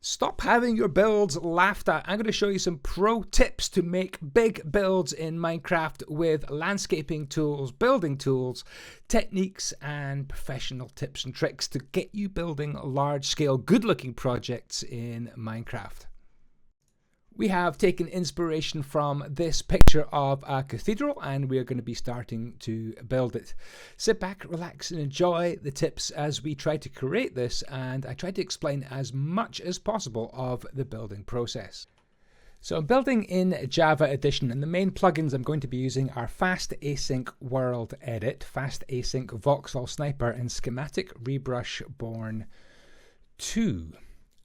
Stop having your builds laughed at. I'm going to show you some pro tips to make big builds in Minecraft with landscaping tools, building tools, techniques, and professional tips and tricks to get you building large-scale, good-looking projects in Minecraft. We have taken inspiration from this picture of a cathedral, and we're going to be starting to build it. Sit back, relax, and enjoy the tips as we try to create this, and I try to explain as much as possible of the building process. So I'm building in Java Edition, and the main plugins I'm going to be using are Fast Async WorldEdit, Fast Async Voxel Sniper, and Schematic Rebrush Born 2.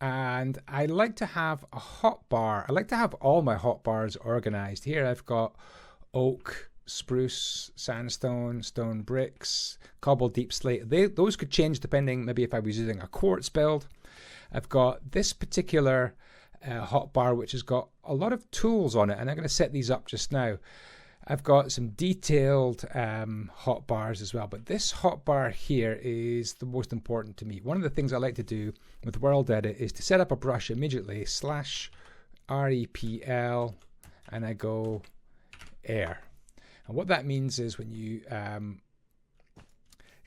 And I like to have a hotbar. I like to have all my hotbars organized. Here I've got oak, spruce, sandstone, stone bricks, cobble, deep slate. Those could change depending maybe if I was using a quartz build. I've got this particular hotbar which has got a lot of tools on it, and I'm going to set these up just now. I've got some detailed hotbars as well, but this hotbar here is the most important to me. One of the things I like to do with WorldEdit is to set up a brush immediately, /REPL, and I go air. And what that means is when you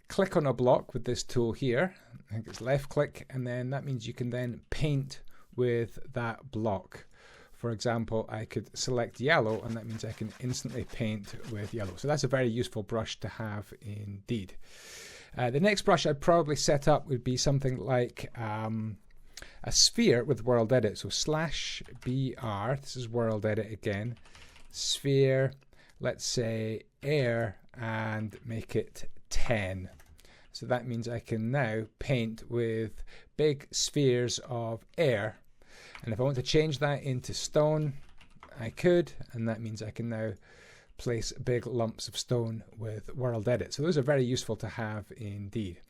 click on a block with this tool here, I think it's left click, and then that means you can then paint with that block. For example, I could select yellow, and that means I can instantly paint with yellow. So that's a very useful brush to have indeed. The next brush I'd probably set up would be something like a sphere with WorldEdit. So /BR, this is WorldEdit again, sphere, let's say air, and make it 10. So that means I can now paint with big spheres of air. And if I want to change that into stone, I could, and that means I can now place big lumps of stone with WorldEdit. So those are very useful to have indeed.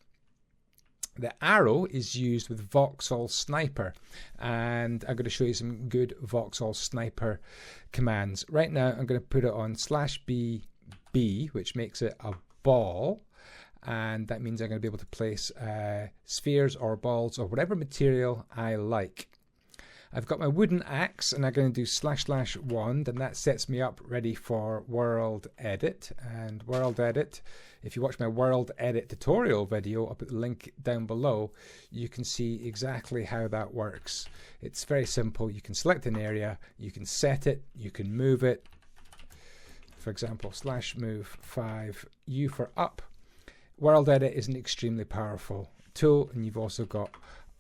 The arrow is used with Voxel Sniper, and I'm going to show you some good Voxel Sniper commands. Right now I'm going to put it on /BB, which makes it a ball, and that means I'm going to be able to place spheres or balls or whatever material I like. I've got my wooden axe, and I'm going to do //wand, and that sets me up ready for WorldEdit. And WorldEdit, if you watch my WorldEdit tutorial video, I'll put the link down below, you can see exactly how that works. It's very simple. You can select an area, you can set it, you can move it. For example, /move5, U for up. WorldEdit is an extremely powerful tool, and you've also got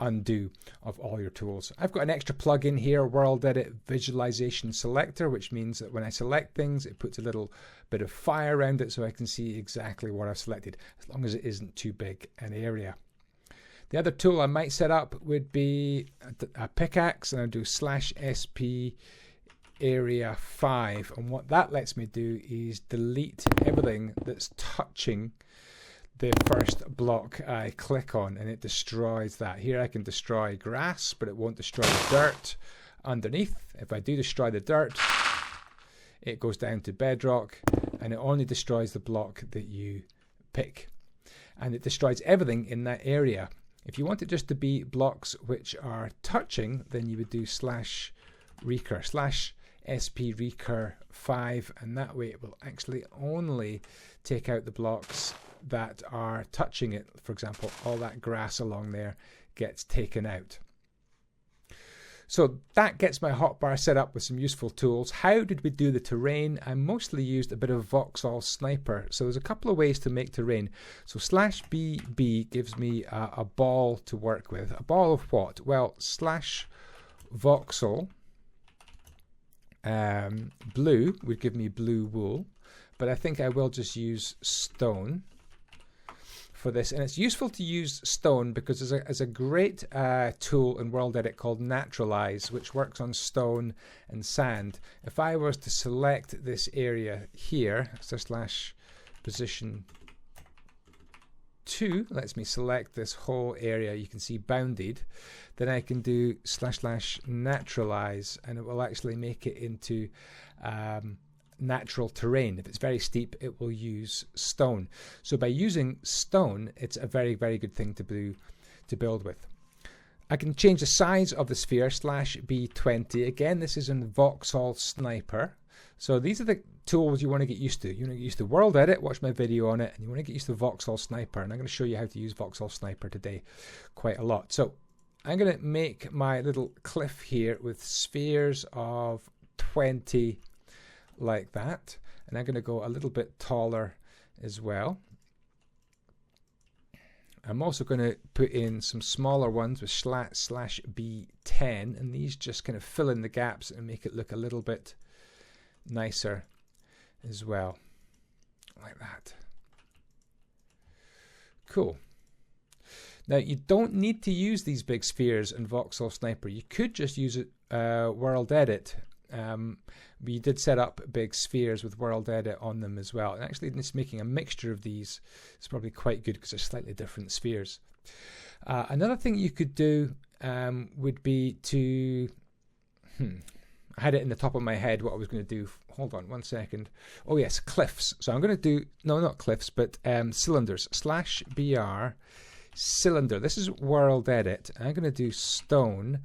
undo of all your tools. I've got an extra plugin here, WorldEdit Visualization Selector, which means that when I select things, it puts a little bit of fire around it so I can see exactly what I've selected, as long as it isn't too big an area. The other tool I might set up would be a pickaxe, and I'll do /SP area 5, and what that lets me do is delete everything that's touching the first block I click on, and it destroys that. Here I can destroy grass, but it won't destroy the dirt underneath. If I do destroy the dirt, it goes down to bedrock, and it only destroys the block that you pick, and it destroys everything in that area. If you want it just to be blocks which are touching, then you would do /recur, /SP recur 5, and that way it will actually only take out the blocks that are touching it. For example, all that grass along there gets taken out. So that gets my hotbar set up with some useful tools. How did we do the terrain? I mostly used a bit of Voxel Sniper. So there's a couple of ways to make terrain. So /BB gives me a ball to work with. A ball of what? Well, /Voxel blue would give me blue wool, but I think I will just use stone for this. And it's useful to use stone because there's a great tool in WorldEdit called Naturalize, which works on stone and sand. If I was to select this area here, so /position 2 lets me select this whole area, you can see bounded, then I can do /naturalize, and it will actually make it into natural terrain. If it's very steep, it will use stone. So by using stone, it's a very, very good thing to build with. I can change the size of the sphere, /B20. Again, this is in Vauxhall Sniper. So these are the tools you want to get used to. You want to get used to WorldEdit, watch my video on it, and you want to get used to Vauxhall Sniper. And I'm going to show you how to use Vauxhall Sniper today quite a lot. So I'm going to make my little cliff here with spheres of 20 like that. And I'm going to go a little bit taller as well. I'm also going to put in some smaller ones with /B10, and these just kind of fill in the gaps and make it look a little bit nicer as well, like that. Cool. Now you don't need to use these big spheres in Vauxhall Sniper. You could just use it WorldEdit. We did set up big spheres with WorldEdit on them as well. And actually just making a mixture of these is probably quite good because they're slightly different spheres. Another thing you could do would be to... I had it in the top of my head what I was going to do. Hold on 1 second. Oh yes, cliffs. So I'm going to do... No, not cliffs, but cylinders. /BR cylinder. This is WorldEdit. I'm going to do stone.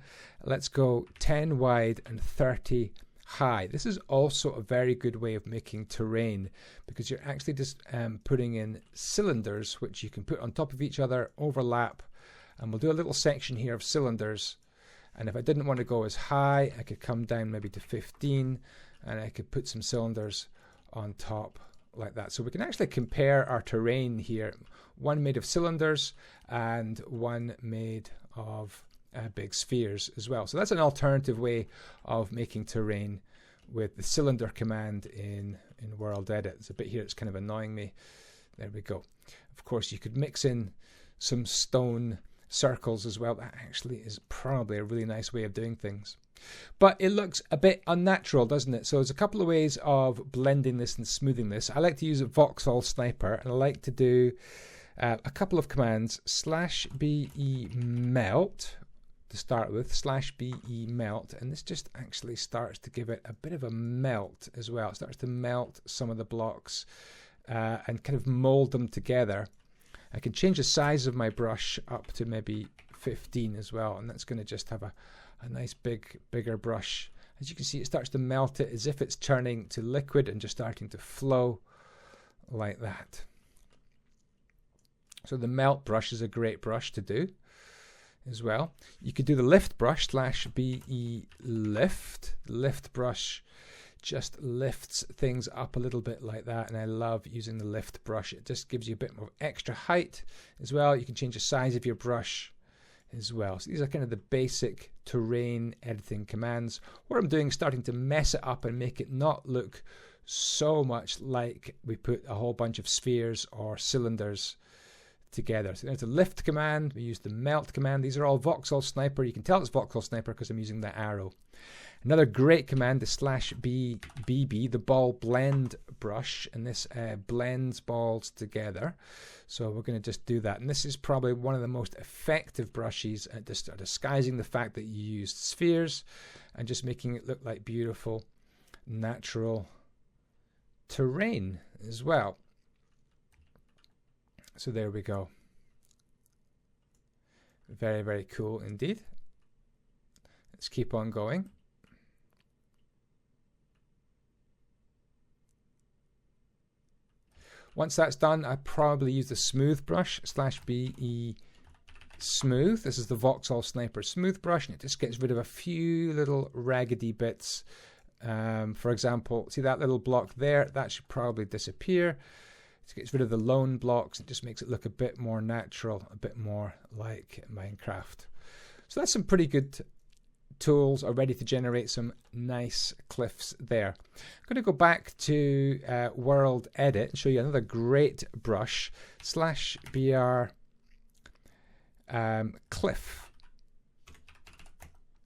Let's go 10 wide and 30 high. This is also a very good way of making terrain because you're actually just putting in cylinders which you can put on top of each other, overlap, and we'll do a little section here of cylinders. And if I didn't want to go as high, I could come down maybe to 15 and I could put some cylinders on top like that. So we can actually compare our terrain here, one made of cylinders and one made of big spheres as well. So that's an alternative way of making terrain with the cylinder command in WorldEdit. There's a bit here that's kind of annoying me. There we go. Of course, you could mix in some stone circles as well. That actually is probably a really nice way of doing things. But it looks a bit unnatural, doesn't it? So there's a couple of ways of blending this and smoothing this. I like to use a Vauxhall Sniper, and I like to do a couple of commands, /BE melt to start with, /BE melt, and this just actually starts to give it a bit of a melt as well. It starts to melt some of the blocks and kind of mold them together. I can change the size of my brush up to maybe 15 as well, and that's going to just have a nice bigger brush. As you can see, it starts to melt it as if it's turning to liquid and just starting to flow like that. So the melt brush is a great brush to do as well. You could do the lift brush, /BE lift. The lift brush just lifts things up a little bit like that, and I love using the lift brush. It just gives you a bit more extra height as well. You can change the size of your brush as well. So these are kind of the basic terrain editing commands. What I'm doing is starting to mess it up and make it not look so much like we put a whole bunch of spheres or cylinders together. So there's the lift command, we use the melt command. These are all Vauxhall Sniper. You can tell it's Vauxhall Sniper because I'm using the arrow. Another great command is /BB, the ball blend brush, and this blends balls together. So we're going to just do that. And this is probably one of the most effective brushes at just disguising the fact that you used spheres and just making it look like beautiful, natural terrain as well. So there we go. Very, very cool indeed. Let's keep on going. Once that's done, I probably use the smooth brush, /BE smooth. This is the Vauxhall Sniper smooth brush, and it just gets rid of a few little raggedy bits. For example, see that little block there? That should probably disappear. It gets rid of the lone blocks. It just makes it look a bit more natural, a bit more like Minecraft. So that's some pretty good tools are ready to generate some nice cliffs there. I'm going to go back to WorldEdit and show you another great brush, /BR cliff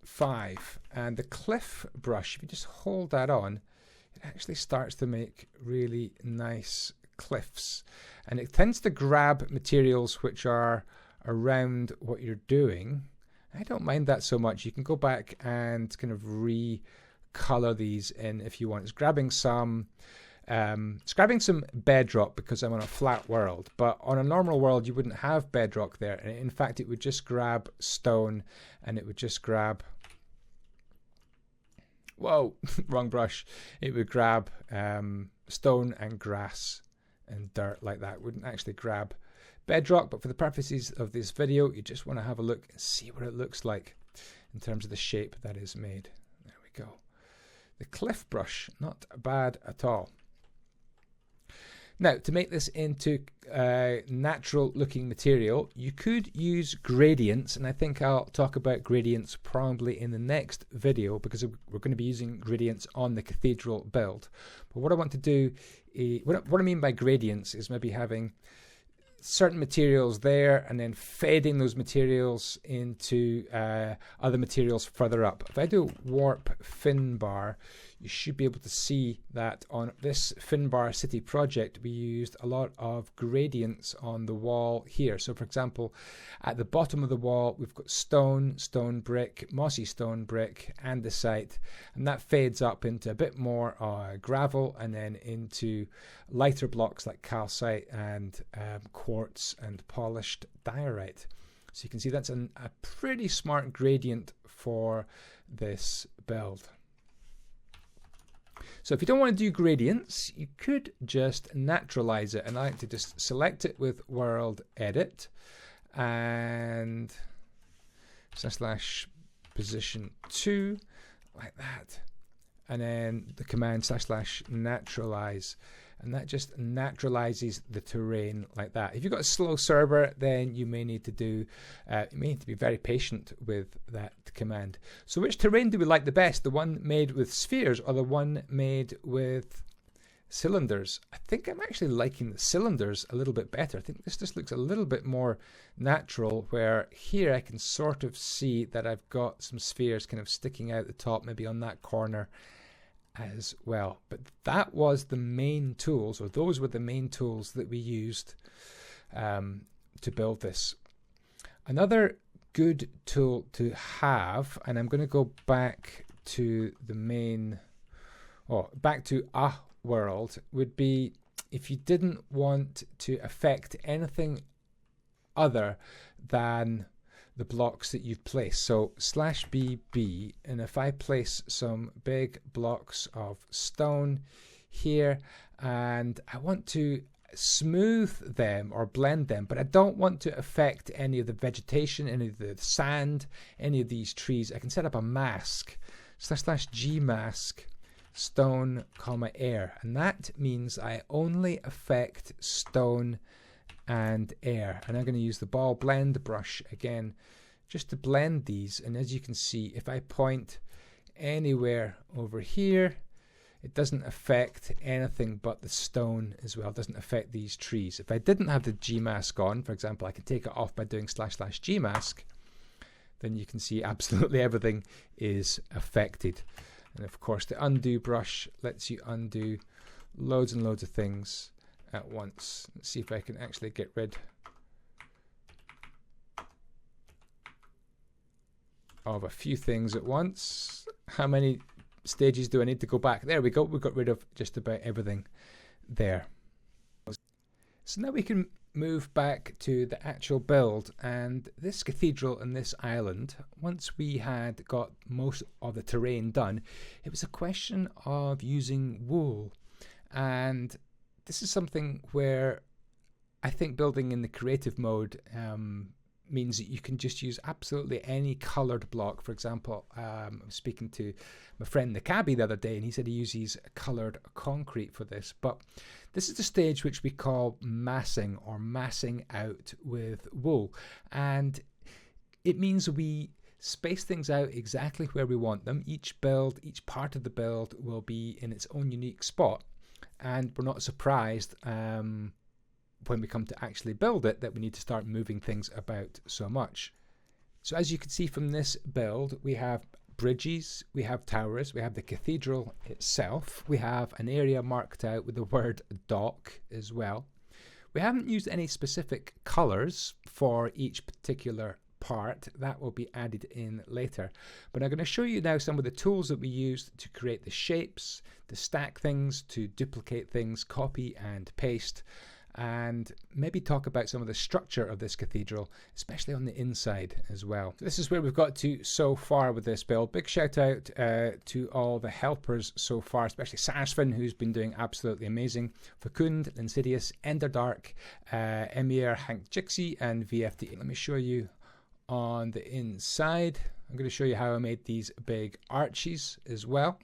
5. And the cliff brush, if you just hold that on, it actually starts to make really nice cliffs. And it tends to grab materials which are around what you're doing. I don't mind that so much. You can go back and kind of recolor these in if you want. It's grabbing some It's grabbing some bedrock because I'm on a flat world, but on a normal world you wouldn't have bedrock there, and in fact it would just grab stone, and it would just grab, whoa, wrong brush, it would grab stone and grass and dirt like that. It wouldn't actually grab bedrock, but for the purposes of this video you just want to have a look and see what it looks like in terms of the shape that is made. There we go. The cliff brush, not bad at all. Now, to make this into natural looking material, you could use gradients, and I think I'll talk about gradients probably in the next video because we're going to be using gradients on the cathedral build. But what I want to do, what I mean by gradients is maybe having certain materials there and then fading those materials into other materials further up. If I do warp fin bar, you should be able to see that on this fin bar city project we used a lot of gradients on the wall here. So for example, at the bottom of the wall we've got stone, stone brick, mossy stone brick, andesite, and that fades up into a bit more gravel and then into lighter blocks like calcite and quartz and polished diorite. So you can see that's a pretty smart gradient for this build. So if you don't want to do gradients, you could just naturalize it, and I like to just select it with WorldEdit and / position 2 like that, and then the command / naturalize, and that just naturalizes the terrain like that. If you've got a slow server, then you may need to be very patient with that command. So which terrain do we like the best? The one made with spheres or the one made with cylinders? I think I'm actually liking the cylinders a little bit better. I think this just looks a little bit more natural, where here I can sort of see that I've got some spheres kind of sticking out the top, maybe on that corner as well. But that was the main tools, or those were the main tools that we used to build this. Another good tool to have, and I'm going to go back to the main, back to a world, would be if you didn't want to affect anything other than the blocks that you've placed. So /BB, and if I place some big blocks of stone here and I want to smooth them or blend them, but I don't want to affect any of the vegetation, any of the sand, any of these trees, I can set up a mask /G mask stone, air, and that means I only affect stone and air. And I'm going to use the ball blend brush again just to blend these, and as you can see, if I point anywhere over here, it doesn't affect anything but the stone as well. It doesn't affect these trees. If I didn't have the G mask on, for example, I can take it off by doing /G mask, then you can see absolutely everything is affected. And of course the undo brush lets you undo loads and loads of things at once. Let's see if I can actually get rid of a few things at once. How many stages do I need to go back? There we go, we got rid of just about everything there. So now we can move back to the actual build, and this cathedral and this island, once we had got most of the terrain done, it was a question of using wool. And this is something where I think building in the creative mode means that you can just use absolutely any colored block. For example, I was speaking to my friend the cabbie the other day, and he said he uses colored concrete for this. But this is the stage which we call massing, or massing out with wool. And it means we space things out exactly where we want them. Each build, each part of the build will be in its own unique spot. And we're not surprised when we come to actually build it that we need to start moving things about so much. So as you can see from this build, we have bridges, we have towers, we have the cathedral itself, we have an area marked out with the word dock as well. We haven't used any specific colors for each particular part. That will be added in later. But I'm going to show you now some of the tools that we used to create the shapes, to stack things, to duplicate things, copy and paste, and maybe talk about some of the structure of this cathedral, especially on the inside as well. So this is where we've got to so far with this build. Big shout out to all the helpers so far, especially Sarsfin, who's been doing absolutely amazing, Fecund, Insidious, Enderdark, Emir, Hank Jixie, and VFD. Let me show you on the inside. I'm going to show you how I made these big arches as well.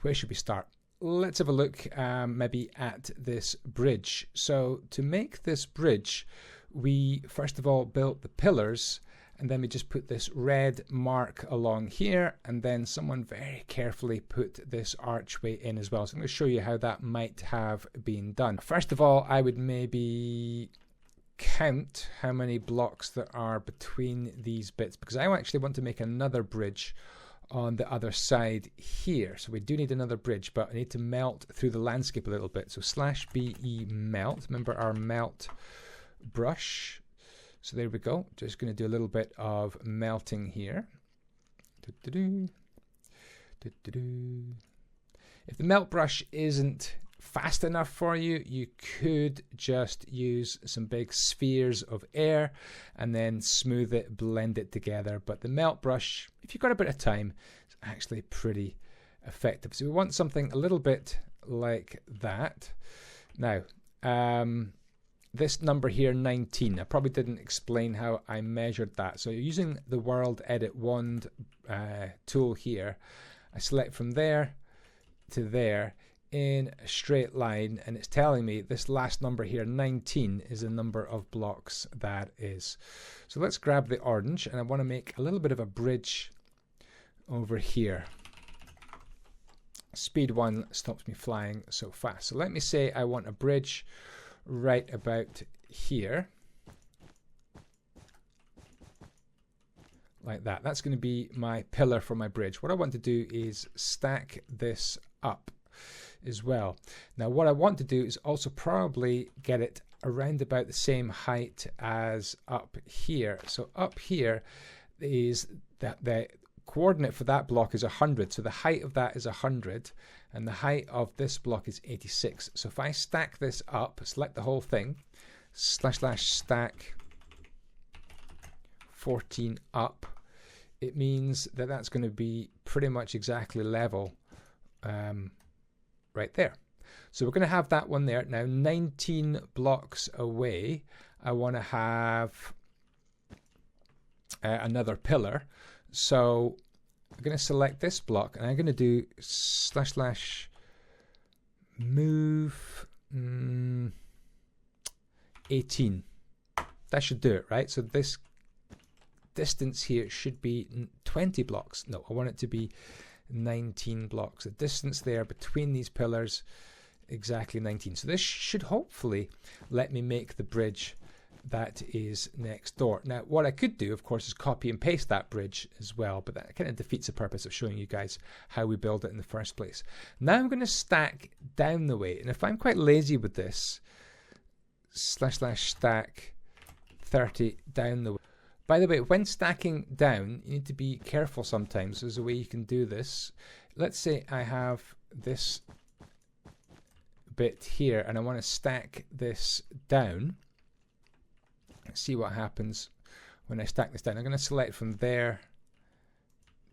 Where should we start? Let's have a look maybe at this bridge. So to make this bridge, we first of all built the pillars, and then we just put this red mark along here, and then someone very carefully put this archway in as well. So I'm going to show you how that might have been done. First of all, I would maybe count how many blocks there are between these bits, because I actually want to make another bridge on the other side here. So we do need another bridge, but I need to melt through the landscape a little bit. So /BE melt, remember our melt brush. So there we go. Just going to do a little bit of melting here. If the melt brush isn't fast enough for you, you could just use some big spheres of air and then smooth it, blend it together. But the melt brush, if you've got a bit of time, is actually pretty effective. So we want something a little bit like that. Now, this number here, 19, I probably didn't explain how I measured that. So using the WorldEdit wand tool here, I select from there to there in a straight line, and it's telling me this last number here, 19, is the number of blocks that is. So let's grab the orange, and I want to make a little bit of a bridge over here. Speed 1 stops me flying so fast. So let me say I want a bridge right about here, like that. That's going to be my pillar for my bridge. What I want to do is stack this up as well. Now what I want to do is also probably get it around about the same height as up here. So up here is the coordinate for that block is 100, so the height of that is 100, and the height of this block is 86. So if I stack this up, select the whole thing, /stack 14 up, it means that that's going to be pretty much exactly level right there. So we're going to have that one there. Now 19 blocks away, I want to have another pillar. So I'm going to select this block, and I'm going to do /move 18. That should do it, right? So this distance here should be 20 blocks. No, I want it to be 19 blocks. The distance there between these pillars, exactly 19. So this should hopefully let me make the bridge that is next door. Now what I could do, of course, is copy and paste that bridge as well, but that kind of defeats the purpose of showing you guys how we build it in the first place. Now I'm going to stack down the way, and if I'm quite lazy with this, /stack 30 down the way. By the way, when stacking down, you need to be careful sometimes. There's a way you can do this. Let's say I have this bit here and I want to stack this down. Let's see what happens when I stack this down. I'm going to select from there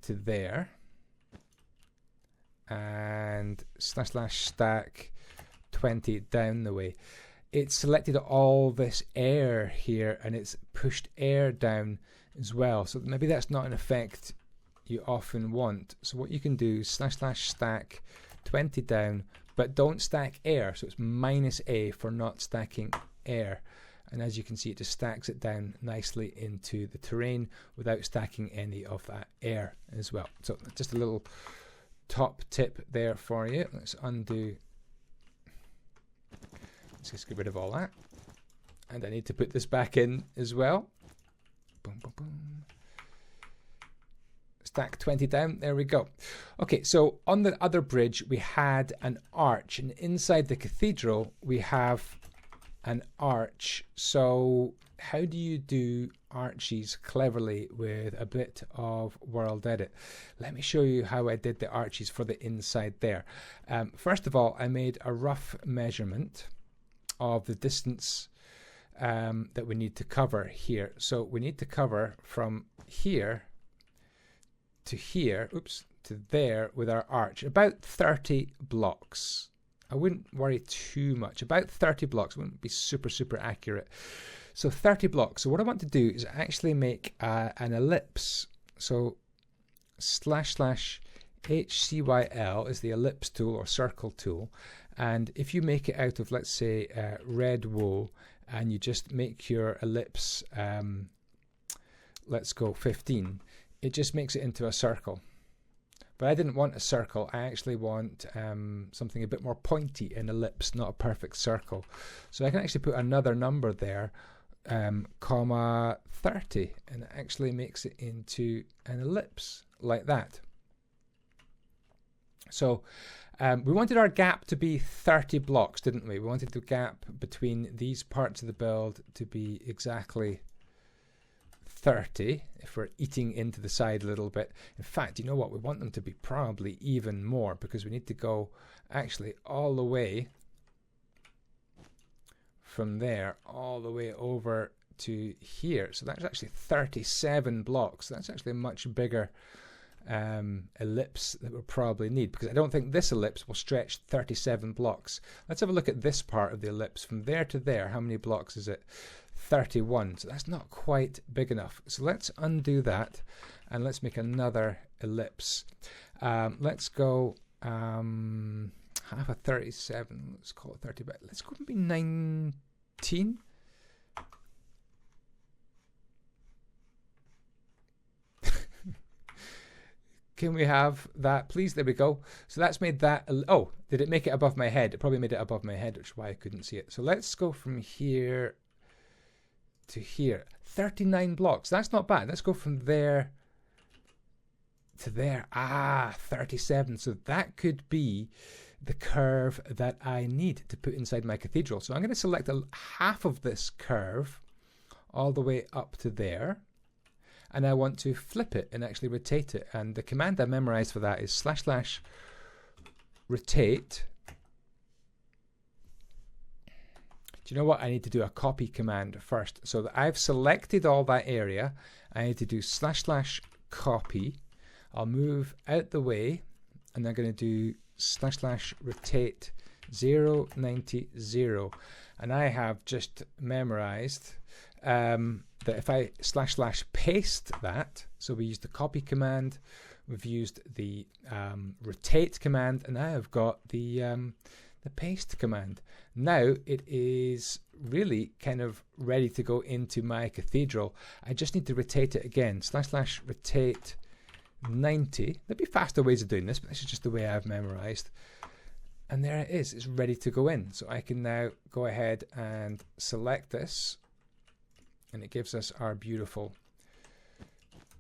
to there and /stack 20 down the way. It's selected all this air here and it's pushed air down as well. So maybe that's not an effect you often want. So what you can do is /stack 20 down, but don't stack air. So it's -A for not stacking air. And as you can see, it just stacks it down nicely into the terrain without stacking any of that air as well. So just a little top tip there for you. Let's undo. Let's just get rid of all that. And I need to put this back in as well. Boom, boom, boom. Stack 20 down. There we go. Okay, so on the other bridge, we had an arch. And inside the cathedral, we have an arch. So how do you do arches cleverly with a bit of WorldEdit? Let me show you how I did the arches for the inside there. First of all, I made a rough measurement of the distance that we need to cover here. So we need to cover from here to here, oops, to there with our arch, about 30 blocks. I wouldn't worry too much. About 30 blocks. Wouldn't be super accurate. So 30 blocks. So what I want to do is actually make an ellipse. So //HCYL is the ellipse tool or circle tool. And if you make it out of, let's say, red wool, and you just make your ellipse, let's go 15, it just makes it into a circle. But I didn't want a circle. I actually want something a bit more pointy, an ellipse, not a perfect circle. So I can actually put another number there, comma 30, and it actually makes it into an ellipse like that. So we wanted our gap to be 30 blocks, didn't we? We wanted the gap between these parts of the build to be exactly 30, if we're eating into the side a little bit. In fact, you know what? We want them to be probably even more, because we need to go actually all the way from there all the way over to here. So that's actually 37 blocks. That's actually a much bigger ellipse that we'll probably need, because I don't think this ellipse will stretch 37 blocks. Let's have a look at this part of the ellipse. From there to there, how many blocks is it? 31. So that's not quite big enough. So let's undo that and let's make another ellipse. Let's go half a 37. Let's call it 30, but let's go maybe 19. Can we have that, please? There we go. So that's made that. Oh, did it make it above my head? It probably made it above my head, which is why I couldn't see it. So let's go from here to here. 39 blocks. That's not bad. Let's go from there to there. 37. So that could be the curve that I need to put inside my cathedral. So I'm going to select half of this curve all the way up to there. And I want to flip it and actually rotate it. And the command I memorized for that is //rotate. Do you know what? I need to do a copy command first. So that I've selected all that area. I need to do //copy. I'll move out the way, and I'm going to do //rotate 0, 90, 0. And I have just memorized that if I //paste that, so we used the copy command, we've used the rotate command, and now I've got the paste command. Now it is really kind of ready to go into my cathedral. I just need to rotate it again, //rotate 90. There'd be faster ways of doing this, but this is just the way I've memorized. And there it is, it's ready to go in. So I can now go ahead and select this, and it gives us our beautiful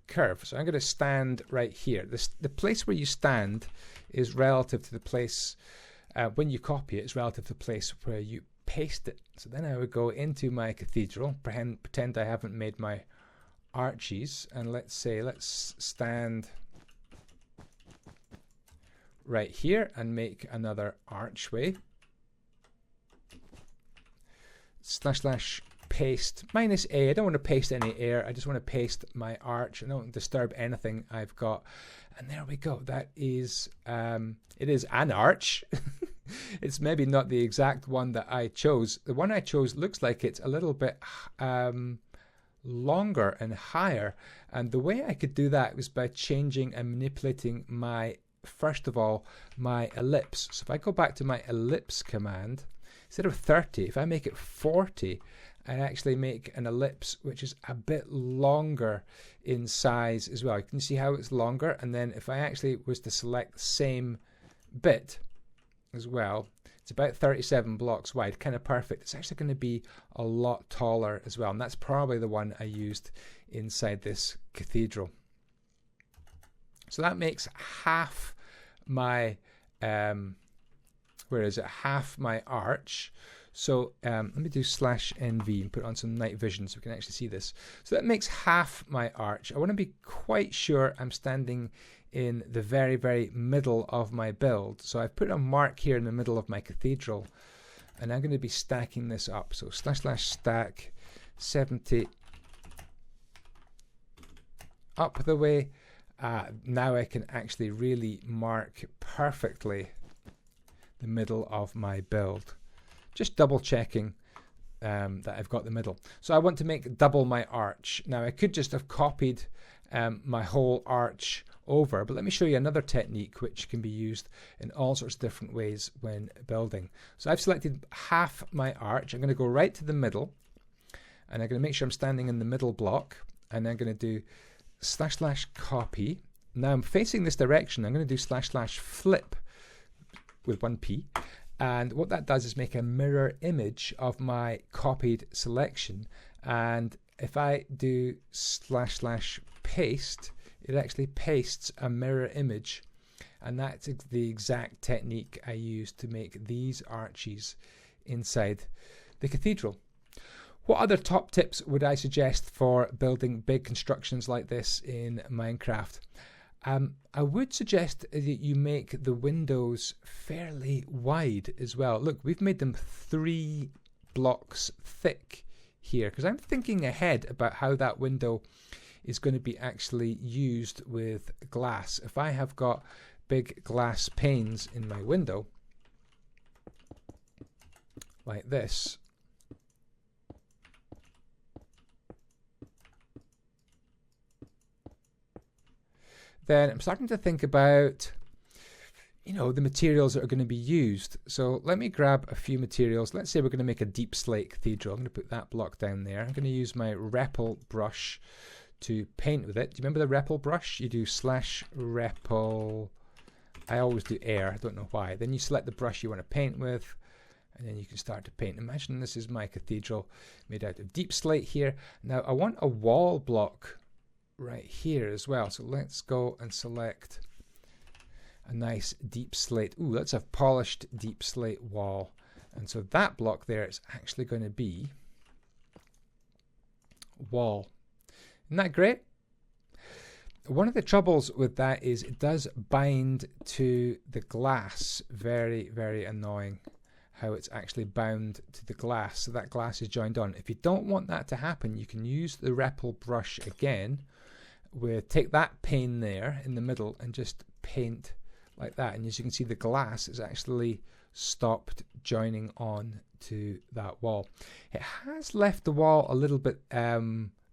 curve. So I'm going to stand right here. The place where you stand is relative to the place, when you copy it, it's relative to the place where you paste it. So then I would go into my cathedral, pretend I haven't made my arches, and let's stand right here and make another archway. //paste -a. I don't want to paste any air. I just want to paste my arch. I don't want to disturb anything I've got. And there we go. That is, it is an arch. It's maybe not the exact one that I chose. The one I chose looks like it's a little bit longer and higher. And the way I could do that was by changing and manipulating my, first of all, my ellipse. So if I go back to my ellipse command, instead of 30, if I make it 40, I actually make an ellipse which is a bit longer in size as well. You can see how it's longer, and then if I actually was to select the same bit as well, it's about 37 blocks wide, kind of perfect. It's actually going to be a lot taller as well, and that's probably the one I used inside this cathedral. So that makes half my half my arch. So let me do /NV and put on some night vision so we can actually see this. So that makes half my arch. I want to be quite sure I'm standing in the very, very middle of my build. So I've put a mark here in the middle of my cathedral, and I'm going to be stacking this up. So /stack 70 up the way. Now I can actually really mark perfectly the middle of my build. Just double checking that I've got the middle. So I want to make double my arch. Now I could just have copied my whole arch over, but let me show you another technique which can be used in all sorts of different ways when building. So I've selected half my arch. I'm going to go right to the middle, and I'm going to make sure I'm standing in the middle block, and I'm going to do /copy. Now I'm facing this direction. I'm going to do /flip with 1p, and what that does is make a mirror image of my copied selection. And if I do /paste, it actually pastes a mirror image, and that's the exact technique I use to make these arches inside the cathedral. What other top tips would I suggest for building big constructions like this in Minecraft? I would suggest that you make the windows fairly wide as well. Look, we've made them 3 blocks thick here because I'm thinking ahead about how that window is going to be actually used with glass. If I have got big glass panes in my window like this, then I'm starting to think about, the materials that are going to be used. So let me grab a few materials. Let's say we're going to make a deep slate cathedral. I'm going to put that block down there. I'm going to use my Repel brush to paint with it. Do you remember the Repel brush? You do /Repel. I always do air. I don't know why. Then you select the brush you want to paint with, and then you can start to paint. Imagine this is my cathedral made out of deep slate here. Now I want a wall block right here as well. So let's go and select a nice deep slate. Ooh, let's have polished deep slate wall. And so that block there is actually going to be wall. Isn't that great? One of the troubles with that is it does bind to the glass. Very, very annoying how it's actually bound to the glass. So that glass is joined on. If you don't want that to happen, you can use the Repel brush again. Take that pane there in the middle and just paint like that. And as you can see, the glass is actually stopped joining on to that wall. It has left the wall a little bit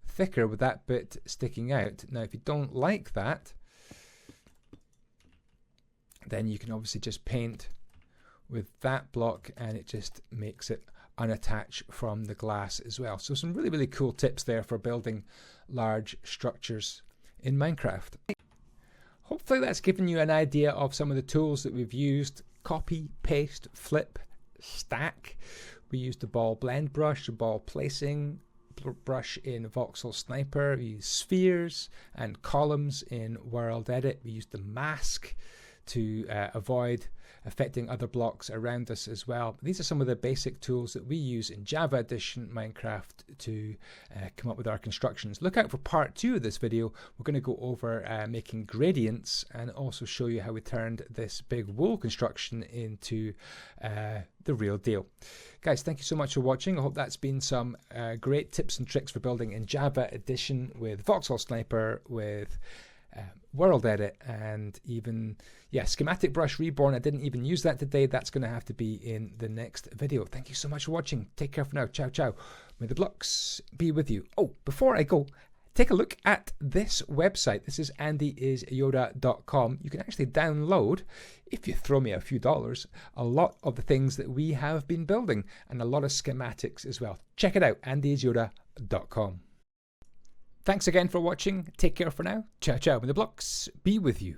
thicker with that bit sticking out. Now, if you don't like that, then you can obviously just paint with that block and it just makes it unattach from the glass as well. So some really, really cool tips there for building large structures in Minecraft. Hopefully that's given you an idea of some of the tools that we've used. Copy, paste, flip, stack. We used the ball blend brush, the ball placing brush in Voxel Sniper. We used spheres and columns in WorldEdit. We used the mask to avoid affecting other blocks around us as well. These are some of the basic tools that we use in Java Edition Minecraft to come up with our constructions. Look out for part 2 of this video. We're going to go over making gradients and also show you how we turned this big wool construction into the real deal. Guys, thank you so much for watching. I hope that's been some great tips and tricks for building in Java Edition with Voxel Sniper, with WorldEdit, and even Schematic Brush Reborn. I didn't even use that today. That's going to have to be in the next video. Thank you so much for watching. Take care for now. Ciao, ciao. May the blocks be with you. Oh, before I go, take a look at this website. This is Andyisyoda.com. You can actually download, if you throw me a few dollars, a lot of the things that we have been building and a lot of schematics as well. Check it out, Andyisyoda.com. Thanks again for watching. Take care for now. Ciao, ciao. May the blocks be with you.